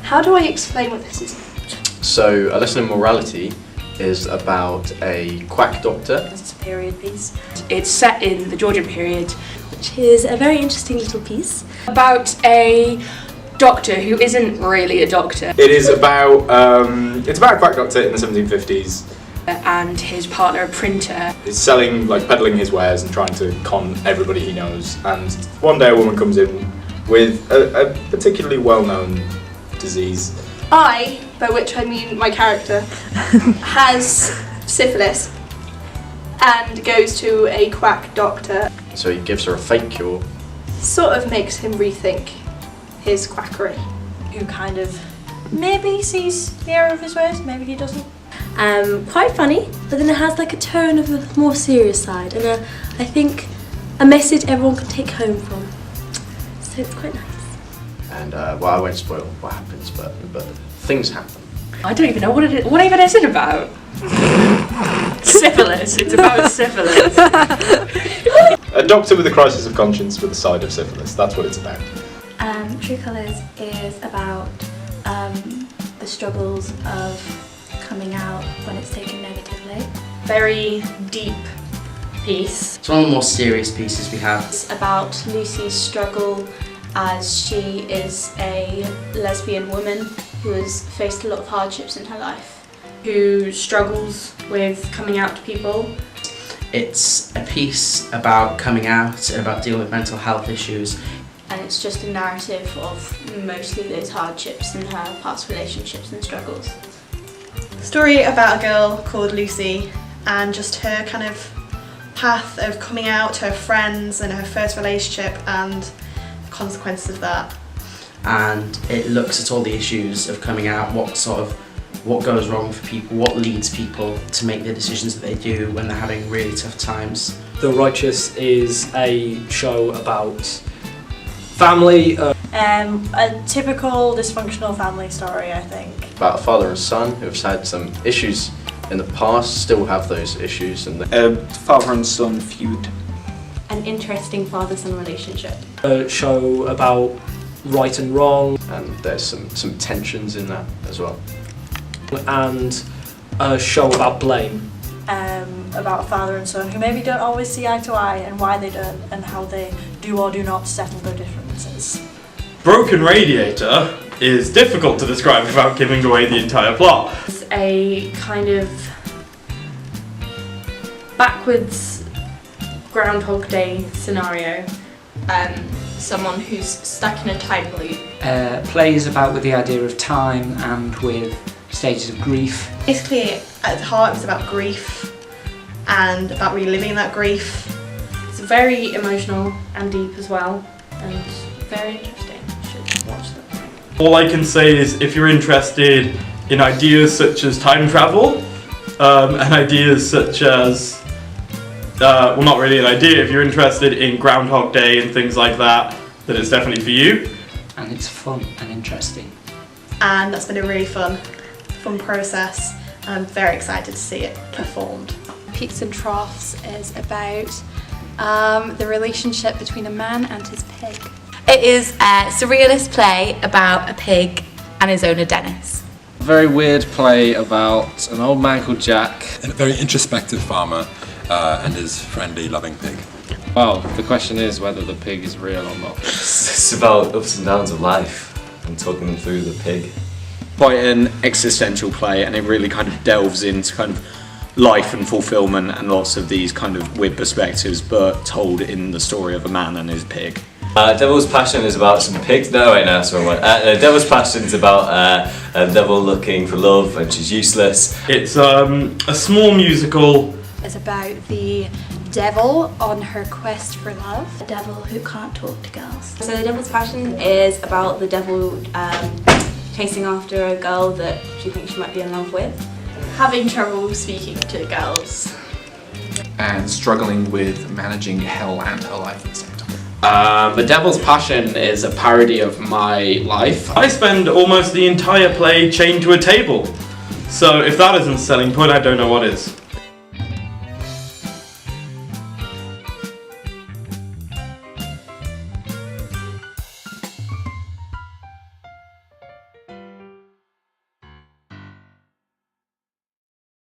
How do I explain what this is? So, A Lesson in Morality is about a quack doctor. It's a period piece. It's set in the Georgian period, which is a very interesting little piece about a doctor who isn't really a doctor. It is about a quack doctor in the 1750s. And his partner, a printer. He's selling, peddling his wares and trying to con everybody he knows. And one day a woman comes in with a particularly well-known disease. I, by which I mean my character, has syphilis and goes to a quack doctor. So he gives her a fake cure. Sort of makes him rethink his quackery. Who kind of maybe sees the error of his ways, maybe he doesn't. Quite funny, but then it has a tone of a more serious side, and I think a message everyone can take home from. So it's quite nice. And I won't spoil what happens, but things happen. I don't even know what even is it about? Syphilis. It's about syphilis. A doctor with a crisis of conscience with a side of syphilis. That's what it's about. True Colours is about the struggles of coming out when it's taken negatively. Very deep piece. It's one of the more serious pieces we have. It's about Lucy's struggle as she is a lesbian woman who has faced a lot of hardships in her life. Who struggles with coming out to people. It's a piece about coming out and about dealing with mental health issues. And it's just a narrative of mostly those hardships in her past relationships and struggles. Story about a girl called Lucy and just her kind of path of coming out to her friends and her first relationship and the consequences of that. And it looks at all the issues of coming out, what goes wrong for people, what leads people to make the decisions that they do when they're having really tough times. The Righteous is a show about family. A typical dysfunctional family story, I think. About a father and son who have had some issues in the past, still have those issues. And A father and son feud. An interesting father-son relationship. A show about right and wrong. And there's some tensions in that as well. And a show about blame. About a father and son who maybe don't always see eye to eye and why they don't and how they do or do not settle their differences. Broken Radiator is difficult to describe without giving away the entire plot. It's a kind of backwards Groundhog Day scenario. Someone who's stuck in a time loop. Plays about with the idea of time and with stages of grief. Basically, at the heart, it's about grief and about reliving that grief. It's very emotional and deep as well, and very interesting. You should watch that. All I can say is if you're interested in ideas such as time travel, and ideas such as, well, not really an idea, if you're interested in Groundhog Day and things like that, then it's definitely for you. And it's fun and interesting. And that's been a really fun process. I'm very excited to see it performed. Peaks and Troughs is about the relationship between a man and his pig. It is a surrealist play about a pig and his owner Dennis. A very weird play about an old man called Jack. And a very introspective farmer and his friendly, loving pig. Well, the question is whether the pig is real or not. It's about ups and downs of life and talking them through the pig. Quite an existential play, and it really kind of delves into kind of life and fulfillment and lots of these kind of weird perspectives, but told in the story of a man and his pig. Devil's Passion is about some pigs. No, wait, no, that's the wrong one. Devil's Passion is about a devil looking for love and she's useless. It's a small musical. It's about the devil on her quest for love. A devil who can't talk to girls. So The Devil's Passion is about the devil chasing after a girl that she thinks she might be in love with. Having trouble speaking to girls. And struggling with managing hell and her life at the same time. The Devil's Passion is a parody of my life. I spend almost the entire play chained to a table. So if that isn't a selling point, I don't know what is.